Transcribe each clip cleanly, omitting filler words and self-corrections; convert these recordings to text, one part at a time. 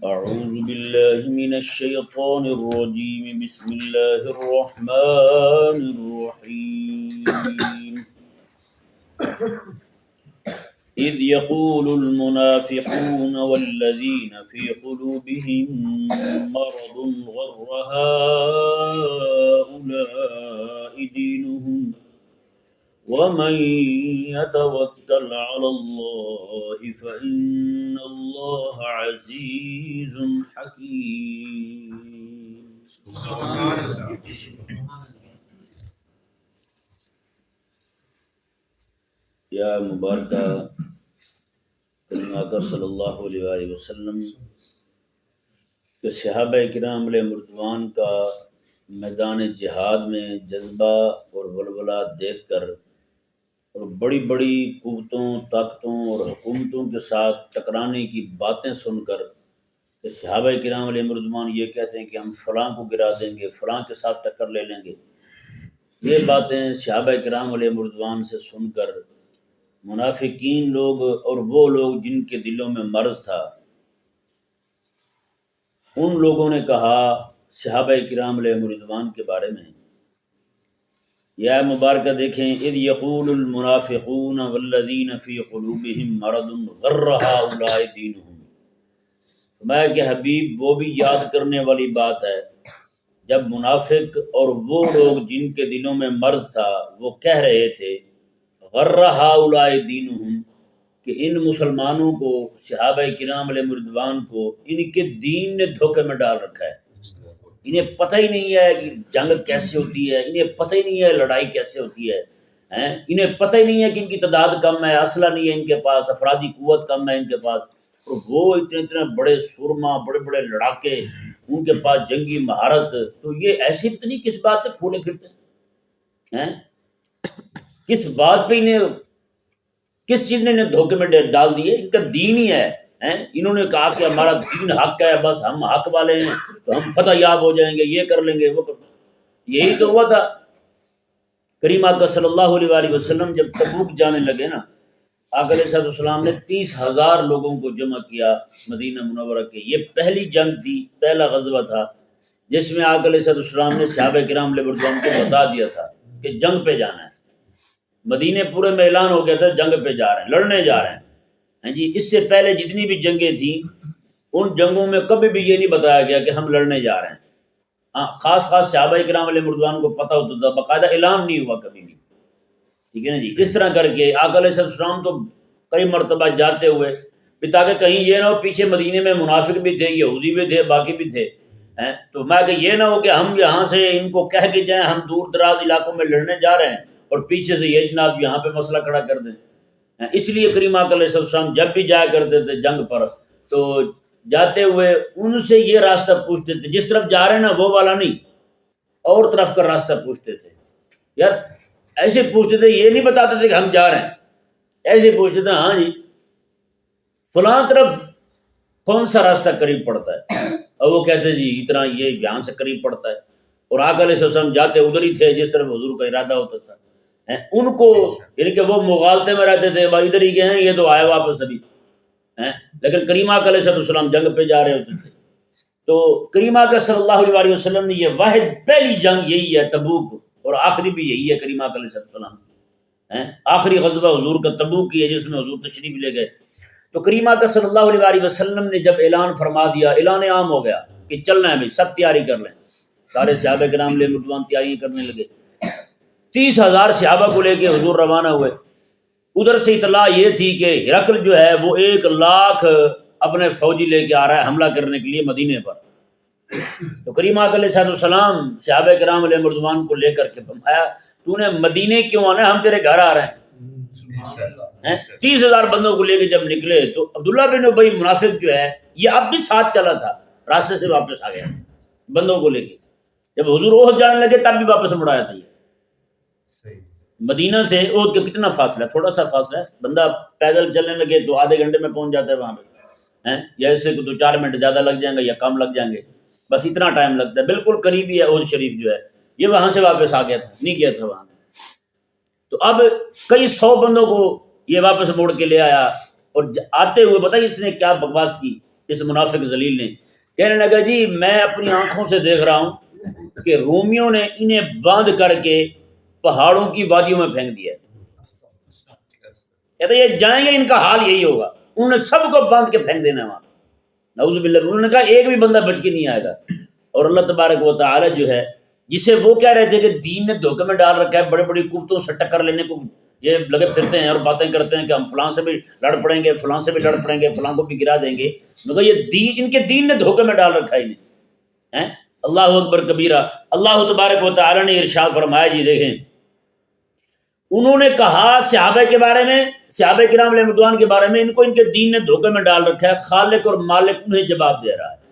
أعوذ بالله من الشيطان الرجيم بسم الله الرحمن الرحيم إذ يقول المنافقون والذين في قلوبهم مرض غر هؤلاء دينهم ومن يتوكل على الله فإن الله عزيز حكيم. یا مبارکہ کلمہ کا صلی اللہ علیہ وآلہ وسلم کہ صحابہ کرام علیہ رضوان کا میدان جہاد میں جذبہ اور ولولہ دیکھ کر اور بڑی بڑی قوتوں طاقتوں اور حکومتوں کے ساتھ ٹکرانے کی باتیں سن کر کہ صحابہ کرام علیہ رضوان یہ کہتے ہیں کہ ہم فلاں کو گرا دیں گے، فلاں کے ساتھ ٹکر لے لیں گے، یہ باتیں صحابہ کرام علیہ رضوان سے سن کر منافقین لوگ اور وہ لوگ جن کے دلوں میں مرض تھا، ان لوگوں نے کہا صحابہ کرام علیہ رضوان کے بارے میں، یا مبارکہ دیکھیں، اذ یقول المنافقون والذین فی قلوبہم مرض غر ہؤلاء دینہم، میں کہ حبیب وہ بھی یاد کرنے والی بات ہے جب منافق اور وہ لوگ جن کے دلوں میں مرض تھا وہ کہہ رہے تھے غر ہؤلاء دینہم کہ ان مسلمانوں کو، صحابہ کرام علیہ رضوان کو ان کے دین نے دھوکے میں ڈال رکھا ہے، انہیں پتہ ہی نہیں ہے کہ جنگ کیسے ہوتی ہے، انہیں پتہ ہی نہیں ہے لڑائی کیسے ہوتی ہے، انہیں پتہ ہی نہیں ہے کہ ان کی تعداد کم ہے، اسلحہ نہیں ہے ان کے پاس، افرادی قوت کم ہے ان کے پاس، اور وہ اتنے بڑے سورما، بڑے بڑے لڑاکے، ان کے پاس جنگی مہارت، تو یہ ایسے اتنی کس بات پہ پھولے پھرتے ہیں؟ کس بات پہ انہیں، کس چیز نے انہیں دھوکے میں ڈال دیے؟ ان کا دین ہی ہے، انہوں نے کہا کہ ہمارا دین حق ہے، بس ہم حق والے ہیں تو ہم فتح یاب ہو جائیں گے، یہ کر لیں گے وہ کر لیں گے۔ یہی تو ہوا تھا۔ کریم آقا صلی اللہ علیہ وآلہ وسلم جب تبوک جانے لگے نا، آقا علیہ السلام نے 30,000 لوگوں کو جمع کیا مدینہ منورہ کے۔ یہ پہلی جنگ تھی، پہلا غزوہ تھا جس میں آقا علیہ السلام نے صحابہ کرام علیہ رضوان کو بتا دیا تھا کہ جنگ پہ جانا ہے۔ مدینے پورے میں اعلان ہو گیا تھا جنگ پہ جا رہے ہیں، لڑنے جا رہے ہیں۔ جی اس سے پہلے جتنی بھی جنگیں تھیں ان جنگوں میں کبھی بھی یہ نہیں بتایا گیا کہ ہم لڑنے جا رہے ہیں۔ خاص صحابہ کرام علیہ رضوان کو پتہ ہوتا تھا، باقاعدہ اعلان نہیں ہوا کبھی بھی، ٹھیک ہے نا جی۔ اس طرح کر کے آقا علیہ السلام تو کئی مرتبہ جاتے ہوئے تاکہ کہیں یہ نہ ہو پیچھے مدینے میں منافق بھی تھے، یہودی بھی تھے، باقی بھی تھے، تو میں کہ یہ نہ ہو کہ ہم یہاں سے ان کو کہہ کے جائیں ہم دور دراز علاقوں میں لڑنے جا رہے ہیں اور پیچھے سے یہ جناب یہاں پہ مسئلہ کھڑا کر دیں۔ اس لیے کریم آقا علیہ السلام جب بھی جایا کرتے تھے جنگ پر تو جاتے ہوئے ان سے یہ راستہ پوچھتے تھے، جس طرف جا رہے ہیں نا وہ والا نہیں، اور طرف کا راستہ پوچھتے تھے۔ یار ایسے پوچھتے تھے، یہ نہیں بتاتے تھے کہ ہم جا رہے ہیں، ایسے پوچھتے تھے ہاں جی فلاں طرف کون سا راستہ قریب پڑتا ہے، اور وہ کہتے جی اتنا یہ یہاں سے قریب پڑتا ہے، اور آقا علیہ السلام جاتے ادھر ہی تھے جس طرف حضور کا ارادہ ہوتا تھا۔ ان کو یعنی کہ وہ مغالطے میں رہتے تھے، بھائی ادھر ہی گئے ہیں، یہ تو آئے واپس ابھی، لیکن کریم آقا علیہ السلام جنگ پہ جا رہے ہوتے تھے۔ تو کریم آقا صلی اللہ علیہ وسلم نے یہ واحد پہلی جنگ یہی ہے تبوک، اور آخری بھی یہی ہے کریم آقا علیہ السلام، آخری غزوہ حضور کا تبوک کی ہے جس میں حضور تشریف لے گئے۔ تو کریم آقا صلی اللہ علیہ وسلم نے جب اعلان فرما دیا، اعلان عام ہو گیا کہ چلنا ہے بھائی، سب تیاری کر لیں، سارے صحابہ کرام علیہ رضوان تیاری کرنے لگے۔ 30,000 صحابہ کو لے کے حضور روانہ ہوئے۔ ادھر سے اطلاع یہ تھی کہ ہرقل جو ہے وہ 1,00,000 اپنے فوجی لے کے آ رہا ہے حملہ کرنے کے لیے مدینے پر۔ تو کریم آقا علیہ السلام صحابہ کرام علیہ رضوان کو لے کر کے فرمایا تو نے مدینے کیوں آنا ہے، ہم تیرے گھر آ رہے ہیں۔ 30,000 بندوں کو لے کے جب نکلے تو عبداللہ بن ابی منافق جو ہے یہ اب بھی ساتھ چلا تھا، راستے سے واپس آ گیا بندوں کو لے کے۔ جب حضور احد جانے لگے تب بھی واپس مڑایا تھا۔ یہ مدینہ سے احد کا کتنا فاصلہ ہے؟ تھوڑا سا فاصلہ ہے، بندہ پیدل چلنے لگے تو آدھے گھنٹے میں پہنچ جاتا ہے وہاں پہ، یا اس سے 2-4 منٹ زیادہ لگ جائیں گے یا کم لگ جائیں گے، بس اتنا ٹائم لگتا ہے، بالکل قریبی ہے احد شریف جو ہے۔ یہ وہاں سے واپس آ گیا تھا، نہیں گیا تھا وہاں۔ تو اب کئی 100 بندوں کو یہ واپس موڑ کے لے آیا، اور آتے ہوئے بتائیے اس نے کیا بکواس کی اس منافق ذلیل نے کہنے لگا جی میں اپنی آنکھوں سے دیکھ رہا ہوں کہ رومیوں نے انہیں باندھ کر کے پہاڑوں کی وادیوں میں پھینک دیا ہے. کہتے یہ جائیں گے ان کا حال یہی ہوگا. انہوں نے سب کو باندھ کے پھینک دینا ہے وہاں. نعوذ باللہ. انہوں نے کہا ایک بھی بندہ بچ کے نہیں آئے گا. اور اللہ تبارک و تعالی جو ہے جسے وہ کہہ رہے تھے کہ دین نے دھوکے میں ڈال رکھا ہے، بڑے بڑی قوتوں سے ٹکر لینے کو یہ لگے پھرتے ہیں اور باتیں کرتے ہیں کہ ہم فلاں سے بھی لڑ پڑیں گے، فلاں سے بھی لڑ پڑیں گے، فلاں کو بھی گرا دیں گے، مگر یہ دین، ان کے دین نے دھوکے میں ڈال رکھا ہے انہیں. اللہ اکبر کبیرہ. اللہ تبارک و تعالی نے ارشاد فرمایا جی دیکھیں انہوں نے کہا صحابہ کے بارے میں، صحابہ کرام علیہ رضوان کے بارے میں، ان کو ان کے دین نے دھوکے میں ڈال رکھا ہے. خالق اور مالک انہیں جواب دے رہا ہے.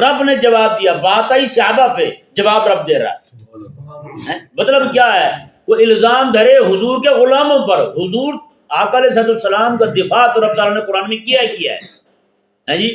رب نے جواب دیا. بات آئی صحابہ پہ، جواب رب دے رہا ہے. مطلب کیا ہے؟ وہ الزام دھرے حضور کے غلاموں پر. حضور آقا علیہ السلام کا دفاع تو رب تعالیٰ نے قرآن میں کیا ہے جی.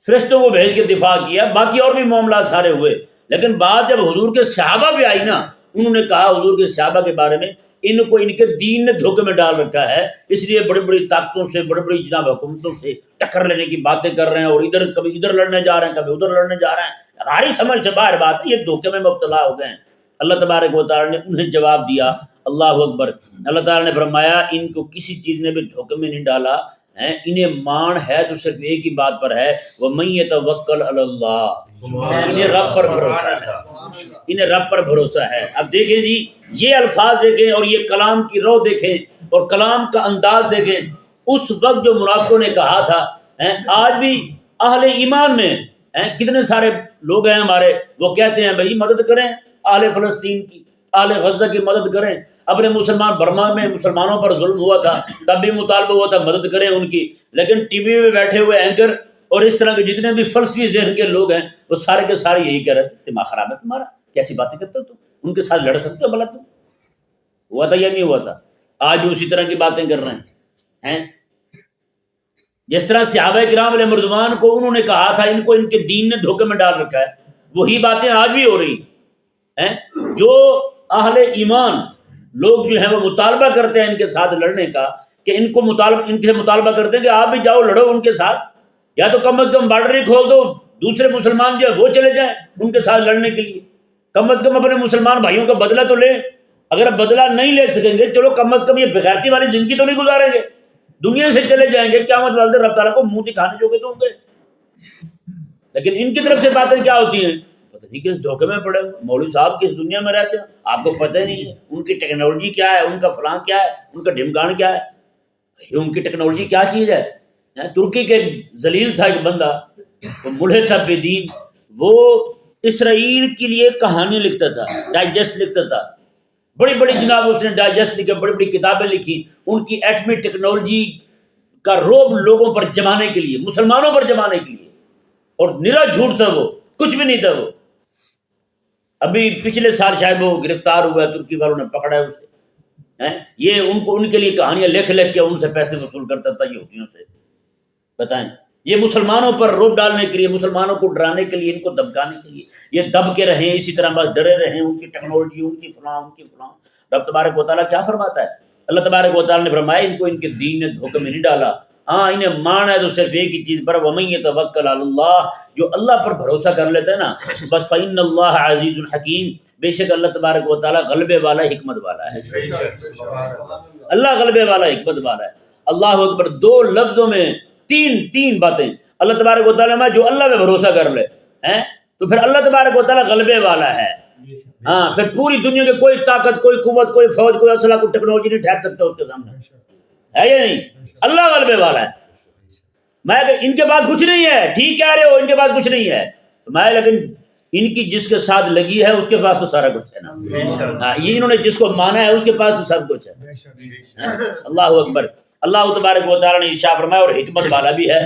فرشتوں کو بھیج کے دفاع کیا، باقی اور بھی معاملات سارے ہوئے. لیکن بات جب حضور کے صحابہ پہ آئی نا، انہوں نے کہا حضور کے صحابہ کے بارے میں ان کو ان کے دین نے دھوکے میں ڈال رکھا ہے، اس لیے بڑی بڑی طاقتوں سے، بڑی بڑی جناب حکومتوں سے ٹکر لینے کی باتیں کر رہے ہیں، اور ادھر کبھی ادھر لڑنے جا رہے ہیں، کبھی ادھر لڑنے جا رہے ہیں. ہماری سمجھ سے باہر بات ہے، یہ دھوکے میں مبتلا ہو گئے ہیں. اللہ تبارک و تعالی نے انہیں جواب دیا. اللہ اکبر. اللہ تعالی نے فرمایا ان کو کسی چیز نے بھی دھوکے میں نہیں ڈالا ہے. انہیں مان ہے تو صرف ایک ہی بات پر ہے، وَمَن يَتَوَكَّلْ عَلَى اللَّهِ. انہیں رب پر بھروسہ ہے، انہیں رب پر بھروسہ ہے. اب دیکھیں جی یہ الفاظ دیکھیں اور یہ کلام کی رو دیکھیں اور کلام کا انداز دیکھیں. اس وقت جو منافقوں نے کہا تھا، آج بھی اہل ایمان میں کتنے سارے لوگ ہیں ہمارے، وہ کہتے ہیں بھائی مدد کریں اہل فلسطین کی، اہل غزہ کی مدد کریں. اپنے مسلمان برما میں مسلمانوں پر ظلم ہوا تھا، تب بھی مطالبہ ہوا تھا مدد کریں ان کی. لیکن ٹی وی میں بیٹھے ہوئے اینکر اور اس طرح کے جتنے بھی فلسفی ذہن کے لوگ ہیں وہ سارے کے سارے یہی کہہ رہے تھے دماغ خراب ہے تمہارا، کیسی باتیں کرتے ہو تم، ان کے ساتھ لڑ سکتے ہو بھلا تم؟ ہوا تھا یا نہیں ہوا تھا؟ آج بھی اسی طرح کی باتیں کر رہے ہیں. جس طرح صحابہ کرام علیہ رضوان کو انہوں نے کہا تھا ان کو ان کے دین نے دھوکے میں ڈال رکھا ہے، وہی باتیں آج بھی ہو رہی ہیں. جو اہل ایمان لوگ جو ہیں وہ مطالبہ کرتے ہیں ان کے ساتھ لڑنے کا، کہ ان سے مطالبہ کرتے ہیں کہ آپ بھی جاؤ لڑو ان کے ساتھ، یا تو کم از کم بارڈر ہی کھول دو، دوسرے مسلمان جو ہے وہ چلے جائیں ان کے ساتھ لڑنے کے لیے. کم از کم اپنے مسلمان بھائیوں کا بدلہ تو لیں. اگر بدلہ نہیں لے سکیں گے چلو کم از کم یہ بغیرتی والی زندگی تو نہیں گزاریں گے، دنیا سے چلے جائیں گے، قیامت والے دن رب تعالیٰ کو منہ دکھانے جو گے تو ہوں گے. لیکن ان کی طرف سے باتیں کیا ہوتی ہیں؟ پتہ نہیں کس دھوکے میں پڑے. مولوی صاحب کس دنیا میں رہتے ہیں آپ کو پتہ ہی نہیں ہے. ان کی ٹیکنالوجی کیا ہے، ان کا فلاں کیا ہے، ان کا ڈھمکان کیا ہے، ان کی ٹیکنالوجی کیا چیز ہے. ترکی کے ایک ذلیل تھا ایک بندہ، وہ ملحد تھا بے دین، وہ اسرائیل کے لیے کہانی لکھتا تھا، ڈائجسٹ لکھتا تھا. بڑی بڑی جناب اس نے ڈائجسٹ لکھے، بڑی بڑی کتابیں لکھی ان کی ایٹمی ٹیکنالوجی کا روب لوگوں پر جمانے کے لیے، مسلمانوں پر جمانے کے لیے. اور نرا جھوٹ تھا، وہ کچھ بھی نہیں تھا. وہ ابھی پچھلے سال شاید وہ گرفتار ہوا ہے، ترکی والوں نے پکڑا ہے اسے. یہ ان کے لیے کہانیاں لکھ کے ان سے پیسے وصول کرتا تھا یہودیوں سے. بتائیں یہ مسلمانوں پر روب ڈالنے کے لیے، مسلمانوں کو ڈرانے کے لیے، ان کو دبکانے کے لیے یہ دب کے رہیں، اسی طرح بس ڈرے رہیں. ان کی ٹیکنالوجی، ان کی فلاں، ان کی فلاں. رب تبارک و تعالیٰ کیا فرماتا ہے؟ اللہ تبارک و تعالیٰ نے فرمایا ان کو ان کے دین نے دھوکے میں نہیں ڈالا. ہاں انہیں مان ہے تو صرف ایک ہی چیز پر، وَمَن يَتَوَكَّلْ عَلَى اللَّهِ، جو اللہ پر بھروسہ کر لیتا ہے نا بس، فَإِنَّ اللَّهَ عَزِيزٌ حَكِيمٌ، بے شک اللہ تبارک و تعالیٰ غلبے والا، حکمت والا ہے. اللہ غلبے والا، حکمت والا ہے. اللہ اکبر. دو لفظوں میں تین باتیں. اللہ تبارک و تعالیٰ میں جو اللہ پہ بھروسہ کر لے تو پھر اللہ تبارک و تعالیٰ غلبے والا ہے. ہاں پھر پوری دنیا کی کوئی طاقت، کوئی قوت، کوئی فوج، کوئی اسلحہ، کوئی ٹیکنالوجی نہیں ٹھہر سکتا اس کے سامنے. ہے یا نہیں؟ اللہ غلبے والا ہے. میں کہ ان کے پاس کچھ نہیں ہے، ٹھیک کہہ رہے ہو ان کے پاس کچھ نہیں ہے، میں لیکن ان کی جس کے ساتھ لگی ہے اس کے پاس تو سارا کچھ ہے نا. یہ انہوں نے جس کو مانا ہے اس کے پاس تو سب کچھ ہے. اللہ اکبر. اللہ تبارک و تعالیٰ نے ارشاد فرمایا اور حکمت والا بھی ہے.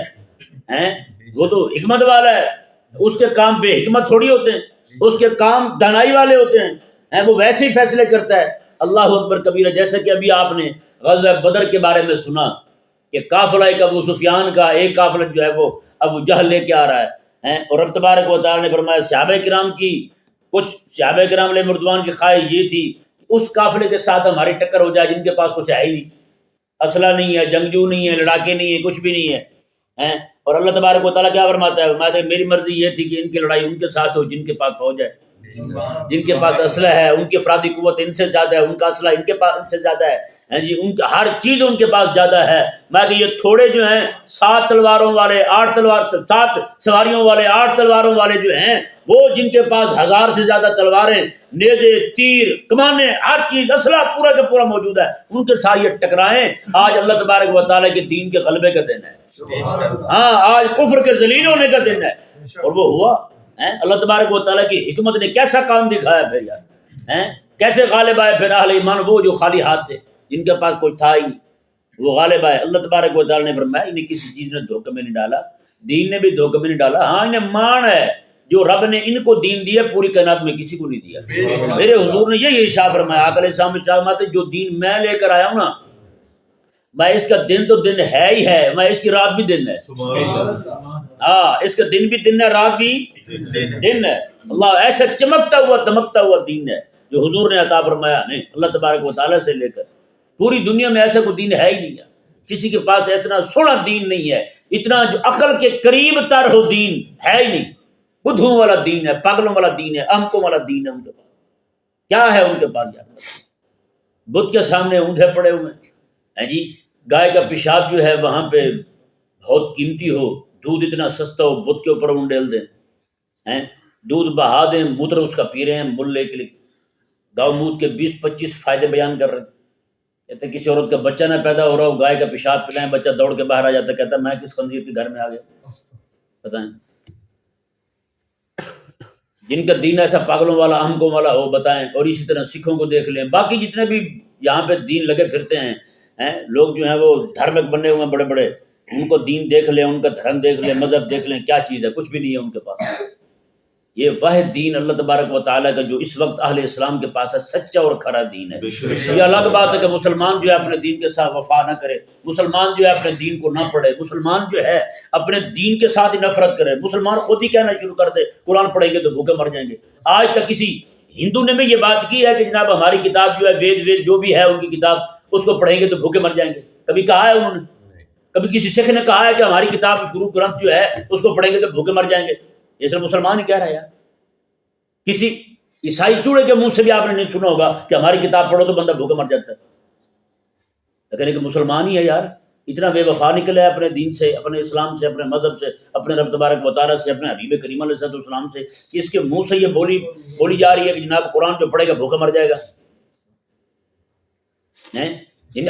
وہ تو حکمت والا ہے، اس کے کام بے حکمت تھوڑی ہوتے ہیں، اس کے کام دانائی والے ہوتے ہیں. وہ ویسے ہی فیصلے کرتا ہے. اللہ اکبر کبیرہ. جیسے کہ ابھی آپ نے غزوہ بدر کے بارے میں سنا کہ قافلہ ایک ابو سفیان کا، ایک قافلہ جو ہے وہ ابو جہل لے کے آ رہا ہے. اور رب تبارک و تعالیٰ نے فرمایا صحابہ کرام کی، کچھ صحابہ کرام علیہ رضوان کی خواہش یہ تھی اس قافلے کے ساتھ ہماری ٹکر ہو جائے جن کے پاس کچھ ہے ہی نہیں، اسلحہ نہیں ہے، جنگجو نہیں ہے، لڑاکے نہیں ہے، کچھ بھی نہیں ہے. ہیں، اور اللہ تبارک و تعالیٰ کیا فرماتا ہے؟ فرماتا ہے میری مرضی یہ تھی کہ ان کی لڑائی ان کے ساتھ ہو جن کے پاس فوج ہے، جن کے پاس اسلحہ ہے، ان کی افرادی قوت ان سے زیادہ ہے، ان کا اسلحہ ان کے پاس ان سے زیادہ ہے جی، ان کا ہر چیز ان کے پاس زیادہ ہے۔ میں کہ یہ تھوڑے جو ہیں 7 تلواروں والے 7 سواریوں والے 8 تلواروں والے جو ہیں، وہ جن کے پاس 1000 سے زیادہ تلواریں، نیزے، تیر، کمانیں، ہر چیز اسلحہ پورا کا پورا موجود ہے، ان کے ساتھ یہ ٹکرائیں۔ آج اللہ تبارک و تعالیٰ کے دین کے غلبے کا دن ہے، ہاں آج کفر کے ذلیل ہونے کا دن ہے، اور وہ ہوا۔ اللہ تبارک و تعالیٰ کی حکمت نے کیسا کام دکھایا پھر یار، کیسے غالب آئے پھر اہل ایمان، وہ جو خالی ہاتھ تھے، جن کے پاس کچھ تھا ہی نہیں، وہ غالب آئے۔ اللہ تبارک و تعالیٰ نے فرمایا انہیں کسی چیز نے دھوکے میں نہیں ڈالا، دین نے بھی دھوکے میں نہیں ڈالا، ہاں انہیں مان ہے جو رب نے ان کو دین دیا پوری کائنات میں کسی کو نہیں دیا۔ میرے حضور نے یہی ارشاد فرمایا، آقا علیہ السلام ارشاد فرماتے جو دین میں لے کر آیا ہوں نا، میں اس کا دن تو دن ہے ہی ہے، میں اس کی رات بھی دن ہے، ہاں اس کا دن بھی دن ہے، رات بھی دن ہے۔ اللہ ایسا چمکتا ہوا دمکتا ہوا دین ہے جو حضور نے عطا فرمایا، نہیں اللہ تبارک و تعالیٰ سے لے کر پوری دنیا میں ایسا کوئی دین ہے ہی نہیں ہے، کسی کے پاس اتنا سونا دین نہیں ہے، اتنا جو عقل کے قریب تر ہو دین ہے ہی نہیں۔ بدھوں والا دین ہے، پاگلوں والا دین ہے، احمقوں والا دین ہے ان کے پاس۔ کیا ہے ان کے پاس یار؟ بت کے سامنے اونٹے پڑے ہوئے ہیں جی، گائے کا پیشاب جو ہے وہاں پہ بہت قیمتی ہو، دودھ اتنا سستا ہو، بت کے اوپر اون ڈیل دیں، دودھ بہا دیں، موتر اس کا پی رہے ہیں ملے کے لیے، گاؤ موت کے 20-25 فائدے بیان کر رہے ہیں۔ کہتے ہیں کسی عورت کا بچہ نہ پیدا ہو رہا ہو، گائے کا پیشاب پلائیں، بچہ دوڑ کے باہر آ جاتا ہے، کہتا ہے میں کس خنزیر کے گھر میں آ گیا، بتائیں۔ جن کا دین ایسا پاگلوں والا احمقوں والا ہو بتائیں۔ اور اسی طرح سکھوں کو دیکھ لیں، باقی جتنے بھی یہاں پہ دین لگے پھرتے ہیں لوگ جو ہیں وہ دھارمک بنے ہوئے ہیں بڑے بڑے، ان کو دین دیکھ لیں، ان کا دھرم دیکھ لیں، مذہب دیکھ لیں، کیا چیز ہے؟ کچھ بھی نہیں ہے ان کے پاس۔ یہ واحد دین اللہ تبارک و تعالیٰ کا جو اس وقت اہل اسلام کے پاس ہے، سچا اور کھرا دین ہے۔ یہ الگ بات ہے کہ مسلمان جو ہے اپنے دین کے ساتھ وفا نہ کرے، مسلمان جو ہے اپنے دین کو نہ پڑھے، مسلمان جو ہے اپنے دین کے ساتھ ہی نفرت کرے، مسلمان خود ہی کہنا شروع کر دے قرآن پڑھیں گے تو بھوکے مر جائیں گے۔ آج تک کسی ہندو نے بھی یہ بات کی ہے کہ جناب ہماری کتاب جو ہے وید جو بھی ہے ان کی کتاب، اس کو پڑھیں گے تو بھوکے مر جائیں گے؟ کبھی کہا ہے انہوں نے؟ کبھی کسی سکھ نے کہا ہے کہ ہماری کتاب گرو گرنتھ جو ہے اس کو پڑھیں گے تو بھوکے مر جائیں گے؟ یہ صرف مسلمان ہی کہہ رہا ہے یار۔ کسی عیسائی چوڑے کے منہ سے بھی آپ نے نہیں سنا ہوگا کہ ہماری کتاب پڑھو تو بندہ بھوکا مر جاتا ہے، لیکن ایک مسلمان ہی ہے یار، اتنا بے وفا نکلا ہے اپنے دین سے، اپنے اسلام سے، اپنے مذہب سے، اپنے رب تبارک و تعالیٰ سے، اپنے حبیب کریم علیہ السلام سے، کہ اس کے منہ سے یہ بولی جا رہی ہے کہ جناب قرآن جو پڑھے گا بھوکا مر جائے گا۔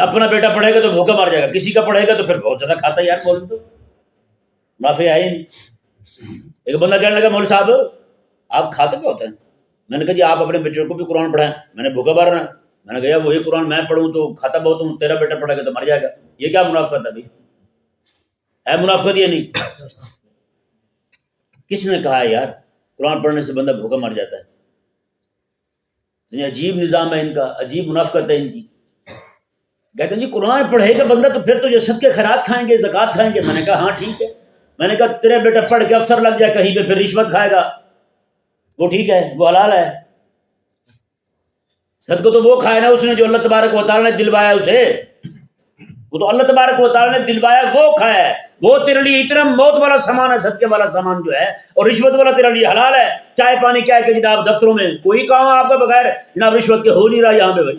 اپنا بیٹا پڑھے گا تو بھوکا مر جائے گا، کسی کا پڑھے گا تو پھر بہت زیادہ کھاتا ہے یار۔ بولیں تو منافع ہے ہی نہیں۔ ایک بندہ کہنے لگا مولوی صاحب آپ کھاتے بہت ہیں۔ میں نے کہا جی آپ اپنے بیٹے کو بھی قرآن پڑھائیں۔ میں نے بھوکا مارنا، میں نے کہا یار وہی قرآن میں پڑھوں تو کھاتا بہت ہوں، تیرا بیٹا پڑھے گا تو مر جائے گا۔ یہ کیا منافقت ہے بھائی؟ ہے منافقت یا نہیں؟ کس نے کہا ہے یار قرآن پڑھنے سے بندہ بھوکا مر جاتا ہے؟ عجیب نظام ہے ان کا، عجیب منافقت ہے ان کی۔ کہتے ہیں جی قرآن پڑھے گا بندہ تو پھر تو یہ صدقے خیرات کھائیں گے، زکوٰۃ کھائیں گے۔ میں نے کہا ہاں ٹھیک ہے۔ میں نے کہا تیرے بیٹا پڑھ کے افسر لگ جائے کہیں پہ پھر رشوت کھائے گا، وہ ٹھیک ہے، وہ حلال ہے۔ صدقہ تو وہ کھائے نا اس نے جو اللہ تبارک و تعالیٰ نے دلوایا اسے، وہ تو اللہ تبارک و تعالیٰ نے دلوایا وہ کھایا ہے۔ وہ تیرے لیے اتنا موت والا سامان ہے، صدقے والا سامان جو ہے، اور رشوت والا تیرے لیے حلال ہے۔ چائے پانی کیا ہے کہ جناب دفتروں میں کوئی کام آپ کا بغیر جناب رشوت کے ہو نہیں رہا یہاں پہ بھائی۔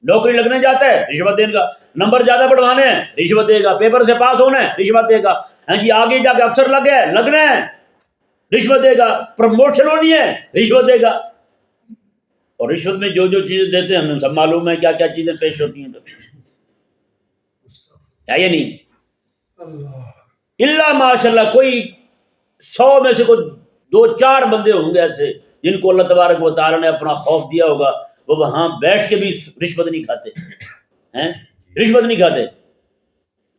نوکری لگنے جاتا ہے رشوت دے گا، نمبر زیادہ بڑھوانے ہیں رشوت دے گا، پیپر سے پاس ہونا ہے رشوت دے گا، ہاں جی آگے جا کے افسر لگ گئے لگنا ہے رشوت دے گا، پروموشن ہونی ہے رشوت دے گا۔ اور رشوت میں جو جو چیزیں دیتے ہیں ہمیں سب معلوم ہے کیا کیا چیزیں پیش ہوتی ہیں، ہے یا نہیں؟ اللہ ماشاء اللہ کوئی 100 میں سے کوئی 2-4 بندے ہوں گے ایسے جن کو اللہ تبارک و تعالیٰ نے اپنا خوف دیا ہوگا، وہ وہاں بیٹھ کے بھی رشوت نہیں کھاتے ہیں، رشوت نہیں کھاتے۔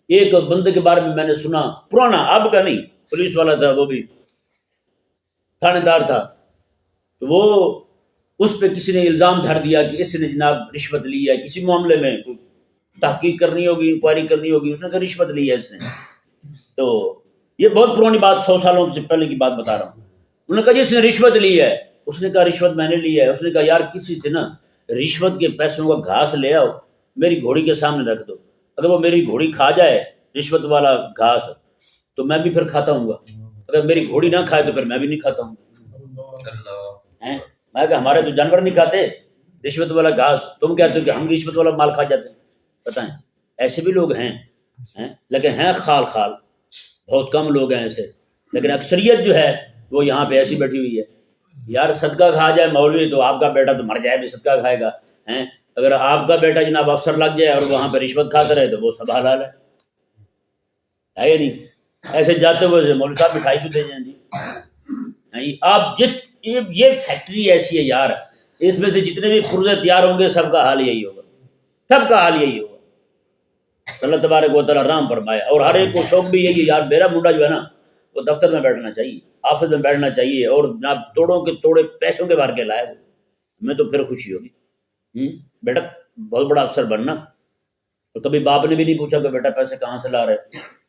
ایک بندے کے بارے میں نے سنا، پرانا اب کا نہیں، پولیس والا تھا، وہ بھی تھانے دار تھا، تو وہ اس پہ کسی نے الزام دھر دیا کہ اس نے جناب رشوت لی ہے، کسی معاملے میں تحقیق کرنی ہوگی، انکوائری کرنی ہوگی، اس نے کہا رشوت لی ہے اس نے۔ تو یہ بہت پرانی بات، 100 سالوں سے پہلے کی بات بتا رہا ہوں۔ انہوں نے کہا جی اس نے رشوت لی ہے، اس نے کہا رشوت میں نے لی ہے۔ اس نے کہا یار کسی سے نا رشوت کے پیسوں کا گھاس لے آؤ، میری گھوڑی کے سامنے رکھ دو، اگر وہ میری گھوڑی کھا جائے رشوت والا گھاس تو میں بھی پھر کھاتا ہوں گا، اگر میری گھوڑی نہ کھائے تو پھر میں بھی نہیں کھاتا ہوں۔ میں کہ ہمارے تو جانور نہیں کھاتے رشوت والا گھاس، تم کہتے ہو کہ ہم رشوت والا مال کھا جاتے ہیں۔ بتائیں، ایسے بھی لوگ ہیں لیکن ہیں خال خال، بہت کم لوگ ہیں ایسے، لیکن اکثریت جو ہے وہ یہاں پہ ایسی بیٹھی ہوئی ہے۔ یار صدقہ کھا جائے مولوی تو آپ کا بیٹا تو مر جائے بھی صدقہ کھائے گا، اگر آپ کا بیٹا جناب افسر لگ جائے اور وہاں پہ رشوت کھاتا رہے تو وہ سب حلال ہے یا نہیں؟ ایسے جاتے ہوئے مولوی صاحب مٹھائی بھی دے جائیں جی۔ آپ جس یہ فیکٹری ایسی ہے یار، اس میں سے جتنے بھی پرزے تیار ہوں گے سب کا حال یہی ہوگا، سب کا حال یہی ہوگا۔ اللہ تبارک و تعالیٰ رحم فرمائے۔ اور ہر ایک کو شوق بھی یہی ہے یار میرا منڈا جو ہے نا وہ دفتر میں بیٹھنا چاہیے، آفس میں بیٹھنا چاہیے، اور جناب توڑوں کے توڑے پیسوں کے بھر کے لائے وہ، ہمیں تو پھر خوشی ہوگی۔ بیٹا بہت بڑا افسر بننا، تو کبھی باپ نے بھی نہیں پوچھا کہ بیٹا پیسے کہاں سے لا رہے،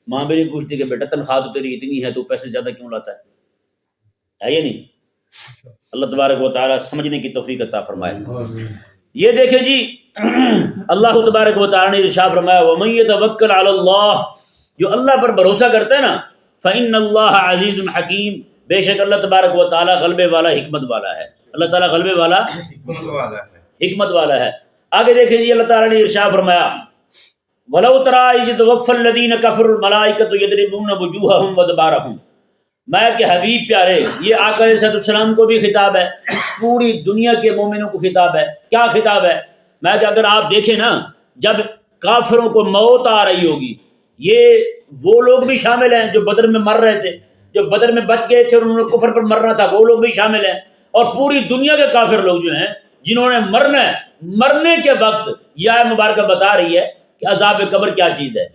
ماں بھی نہیں پوچھتی کہ بیٹا تنخواہ تو تیری اتنی ہے تو پیسے زیادہ کیوں لاتا ہے یا نہیں؟ اللہ تبارک و تعالیٰ سمجھنے کی توفیق عطا فرمائے۔ یہ دیکھیں جی اللہ تبارک و تعالیٰ نے ارشاد فرمایا وَمَن يَتَوَكَّلْ عَلَى اللَّهِ، جو اللہ پر بھروسہ کرتا ہے نا، فَإِنَّ اللَّهَ عَزِيزٌ حَكِيمٌ، بے شک اللہ تبارک و تعالیٰ غلبے والا حکمت والا ہے۔ اللہ تعالیٰ غلبے والا حکمت والا ہے۔ آگے دیکھیں جی اللہ تعالیٰ نے ارشاد فرمایا وَلَوْ تَرَىٰ إِذْ يَتَوَفَّى الَّذِينَ كَفَرُوا الْمَلَائِكَةُ يَضْرِبُونَ وُجُوهَهُمْ وَأَدْبَارَهُم، میں کہ حبیب پیارے، یہ آقا علیہ السلام کو بھی خطاب ہے، پوری دنیا کے مومنوں کو خطاب ہے۔ کیا خطاب ہے؟ میں کہ اگر آپ دیکھیں نا، جب کافروں کو موت آ رہی ہوگی، یہ وہ لوگ بھی شامل ہیں جو بدر میں مر رہے تھے، جو بدر میں بچ گئے تھے اور انہوں نے کفر پر مرنا تھا، وہ لوگ بھی شامل ہیں، اور پوری دنیا کے کافر لوگ جو ہیں جنہوں نے مرنا ہے، مرنے کے وقت یہ آیت مبارکہ بتا رہی ہے کہ عذاب قبر کیا چیز ہے۔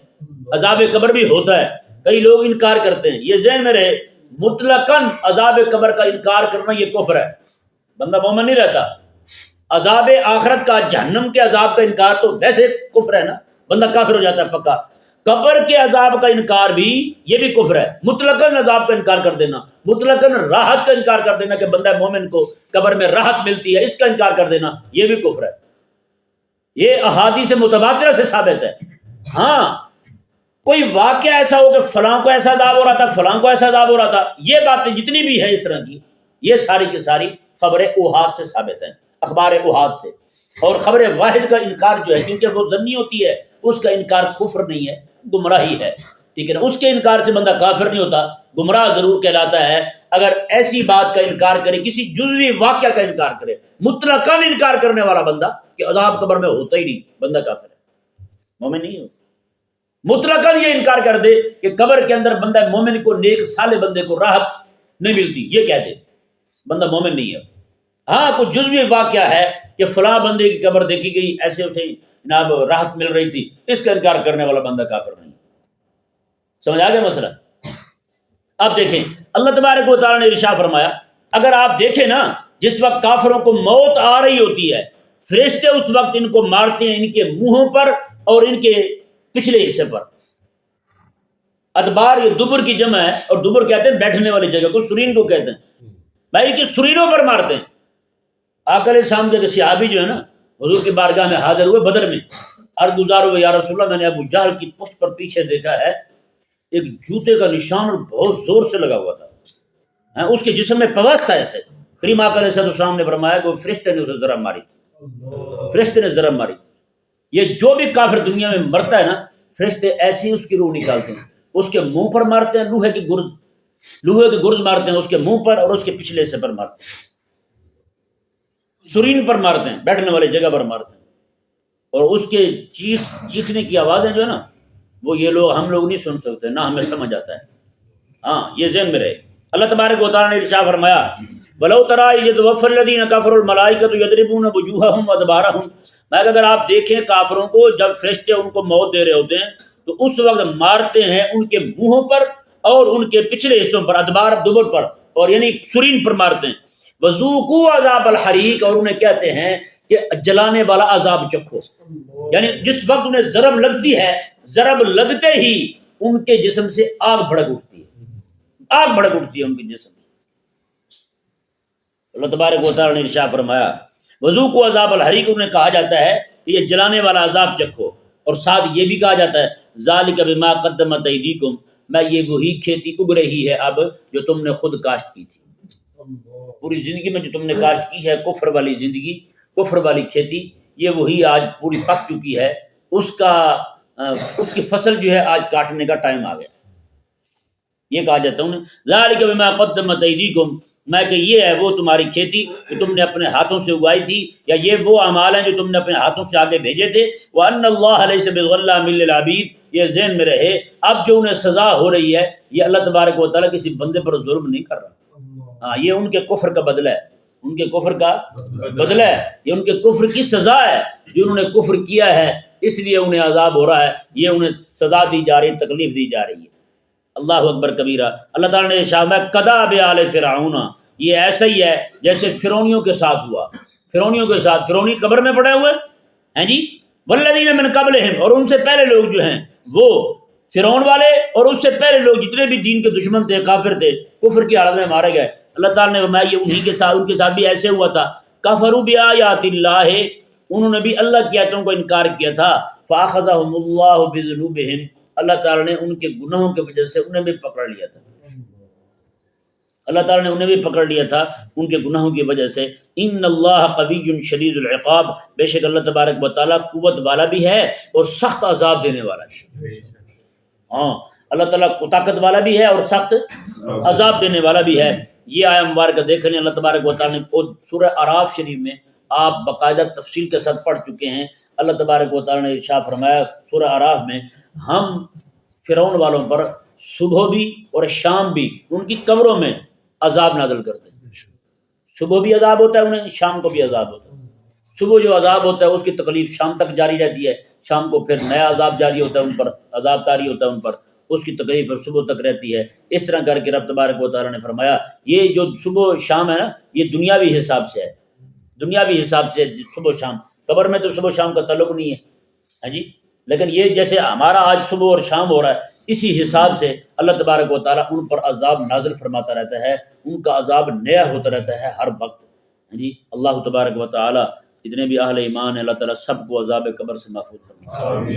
عذاب قبر بھی ہوتا ہے، کئی لوگ انکار کرتے ہیں، یہ ذہن میں رہے مطلقاً عذاب قبر کا انکار کرنا یہ کفر ہے، بندہ مومن نہیں رہتا۔ عذاب آخرت کا، جہنم کے عذاب کا انکار تو ویسے کفر ہے نا، بندہ کافر ہو جاتا ہے پکا۔ قبر کے عذاب کا انکار بھی یہ بھی کفر ہے، مطلقاً عذاب کا انکار کر دینا، مطلقاً راحت کا انکار کر دینا کہ بندہ مومن کو قبر میں راحت ملتی ہے، اس کا انکار کر دینا یہ بھی کفر ہے۔ یہ احادیث متواترہ سے ثابت ہے۔ ہاں کوئی واقعہ ایسا ہو کہ فلاں کو ایسا عذاب ہو رہا تھا، فلاں کو ایسا عذاب ہو رہا تھا، یہ باتیں جتنی بھی ہیں اس طرح کی، یہ ساری کی ساری خبر احاد سے ثابت ہیں، اخبار احاد سے۔ اور خبر واحد کا انکار جو ہے، کیونکہ وہ ظنی ہوتی ہے، اس کا انکار کفر نہیں ہے، گمراہی ہے، ٹھیک ہے نا۔ اس کے انکار سے بندہ کافر نہیں ہوتا، گمراہ ضرور کہلاتا ہے۔ اگر ایسی بات کا انکار کرے، کسی جزوی واقعہ کا انکار کرے، مطلقاً انکار کرنے والا بندہ کہ عذاب قبر میں ہوتا ہی نہیں، بندہ کافر ہے، مومن نہیں ہوتا۔ مطلقاً یہ انکار کر دے کہ قبر کے اندر بندہ مومن کو، نیک صالح بندے کو راحت نہیں ملتی، یہ کہہ دے، بندہ مومن نہیں ہے۔ ہاں کچھ جزوی واقعہ ہے کہ فلاں بندے کی قبر دیکھی گئی، ایسے اسے جناب راحت مل رہی تھی، اس کا انکار کرنے والا بندہ کافر نہیں ہے۔ سمجھ آ گیا مسئلہ؟ اب دیکھیں اللہ تبارک و تعالیٰ نے ارشاد فرمایا، اگر آپ دیکھیں نا، جس وقت کافروں کو موت آ رہی ہوتی ہے، فرشتے اس وقت ان کو مارتے ہیں ان کے منہوں پر اور ان کے پچھلے حصے پر۔ ادبار یہ دبر کی جمع ہے، اور دبر کہتے ہیں بیٹھنے والی جگہ کو، سرین کو کہتے ہیں، بھائی کہ سرینوں پر مارتے ہیں۔ آقا علیہ السلام کے صحابی جو ہے نا حضور کی بارگاہ میں حاضر ہوئے بدر میں، عرض گزار ہوئے یا رسول اللہ میں نے ابو جہل کی پشت پر پیچھے دیکھا ہے ایک جوتے کا نشان اور بہت زور سے لگا ہوا تھا، اس کے جسم میں پوست تھا ایسے۔ کریم آقا علیہ السلام نے فرمایا کہ وہ فرشتے نے اسے ضرب ماری تھی، فرشتے نے ضرب ماری تھی۔ یہ جو بھی کافر دنیا میں مرتا ہے نا، فرشتے ایسی اس کی روح نکالتے ہیں، اس کے منہ پر مارتے ہیں، لوہے کی گرز مارتے ہیں اس کے منہ پر، اور اس کے پچھلے حصے پر مارتے ہیں، سرین پر مارتے ہیں، بیٹھنے والی جگہ پر مارتے ہیں۔ اور اس کے چیخنے کی آوازیں جو ہے نا، وہ یہ لوگ، ہم لوگ نہیں سن سکتے، نہ ہمیں سمجھ آتا ہے۔ ہاں یہ ذہن میں رہے۔ اللہ تبارک و تعالیٰ نے ارشاد فرمایا وَلَوْ تَرَىٰ إِذْ يَتَوَفَّى الَّذِينَ كَفَرُوا الْمَلَائِكَةُ يَضْرِبُونَ وُجُوهَهُمْ وَأَدْبَارَهُمْ، میں اگر آپ دیکھیں کافروں کو جب فرشتے ان کو موت دے رہے ہوتے ہیں تو اس وقت مارتے ہیں ان کے منہوں پر اور ان کے پچھلے حصوں پر، ادبار دبر پر، اور یعنی سرین پر مارتے ہیں۔ وَذُوقُوا عَذَابَ الْحَرِيقِ، اور انہیں کہتے ہیں کہ جلانے والا عذاب چکھو، یعنی جس وقت انہیں ضرب لگتی ہے، ضرب لگتے ہی ان کے جسم سے آگ بھڑک اٹھتی ہے، آگ بھڑک اٹھتی ہے ان کے جسم سے۔ اللہ تبارک و تعالیٰ نے ارشاد فرمایا وذوقوا عذاب الحریق، انہیں کہا جاتا ہے کہ یہ جلانے والا عذاب چکھو، اور ساتھ یہ بھی کہا جاتا ہے ذالک بما قدمت ایدیکم، میں یہ وہی کھیتی اگ رہی ہے اب جو تم نے خود کاشت کی تھی. پوری زندگی میں جو تم نے کاشت کی ہے کفر والی زندگی، کفر والی کھیتی، یہ وہی آج پوری پک چکی ہے. اس کی فصل جو ہے آج کاٹنے کا ٹائم آ گیا. یہ کہا جاتا ہے ذالک بما قدمت ایدیکم، میں کہ یہ ہے وہ تمہاری کھیتی جو تم نے اپنے ہاتھوں سے اگائی تھی، یا یہ وہ اعمال ہیں جو تم نے اپنے ہاتھوں سے آگے بھیجے تھے. وان اللہ لیس بظلام للعبید، یہ ذہن میں رہے اب جو انہیں سزا ہو رہی ہے یہ اللہ تبارک و تعالیٰ کسی بندے پر ظلم نہیں کر رہا. ہاں یہ ان کے کفر کا بدلہ ہے، ان کے کفر کا بدلہ ہے، یہ ان کے کفر کی سزا ہے. جو انہوں نے کفر کیا ہے اس لیے انہیں عذاب ہو رہا ہے، یہ انہیں سزا دی جا رہی ہے، تکلیف دی جا رہی ہے. اللہ اکبر کبیرہ. اللہ تعالیٰ نے ارشاد میں قضا بآل فرعون، یہ ایسا ہی ہے جیسے فرعونیوں کے ساتھ ہوا. فرعونیوں کے ساتھ، فرعونی قبر میں پڑے ہوئے ہیں جی. والذین من قبلہم، اور ان سے پہلے لوگ جو ہیں وہ فرعون والے اور اس سے پہلے لوگ جتنے بھی دین کے دشمن تھے، کافر تھے، کفر کی حالت میں مارے گئے. اللہ تعالیٰ نے فرمایا یہ انہی کے ساتھ، ان کے ساتھ بھی ایسے ہوا تھا. کفروا بآیات اللہ، انہوں نے بھی اللہ کی آیتوں کو انکار کیا تھا. فاخذہم اللہ بذنوبہم، اللہ تعالیٰ نے ان کے گناہوں کی وجہ سے انہیں بھی پکڑ لیا تھا. اللہ تعالیٰ نے انہیں بھی پکڑ لیا تھا ان کے گناہوں کی وجہ سے. ان اللہ قوی شدید العقاب، بے شک اللہ تبارک و تعالیٰ قوت والا بھی ہے اور سخت عذاب دینے والا ہے. ہاں اللہ تعالیٰ طاقت والا بھی ہے اور سخت عذاب دینے والا بھی ہے. یہ آیا مبارکہ دیکھنے اللہ تبارک و تعالیٰ نے سورہ اعراف شریف میں آپ باقاعدہ تفصیل کے ساتھ پڑھ چکے ہیں. اللہ تبارک و تعالیٰ نے ارشاد فرمایا سورہ اعراف میں، ہم فرعون والوں پر صبح بھی اور شام بھی ان کی قبروں میں عذاب نازل کرتے ہیں. صبح بھی عذاب ہوتا ہے انہیں، شام کو بھی عذاب ہوتا ہے. صبح جو عذاب ہوتا ہے اس کی تکلیف شام تک جاری رہتی ہے، شام کو پھر نیا عذاب جاری ہوتا ہے ان پر، عذاب طاری ہوتا ہے ان پر، اس کی تکلیف پھر صبح تک رہتی ہے. اس طرح کر کے رب تبارک و تعالیٰ نے فرمایا یہ جو صبح و شام ہے نا یہ دنیاوی حساب سے ہے، دنیاوی حساب سے صبح و شام. قبر میں تو صبح و شام کا تعلق نہیں ہے ہاں جی، لیکن یہ جیسے ہمارا آج صبح اور شام ہو رہا ہے اسی حساب سے اللہ تبارک و تعالیٰ ان پر عذاب نازل فرماتا رہتا ہے، ان کا عذاب نیا ہوتا رہتا ہے ہر وقت ہاں جی. اللہ تبارک و تعالیٰ جتنے بھی اہل ایمان ہیں اللہ تعالیٰ سب کو عذاب قبر سے محفوظ فرمائے.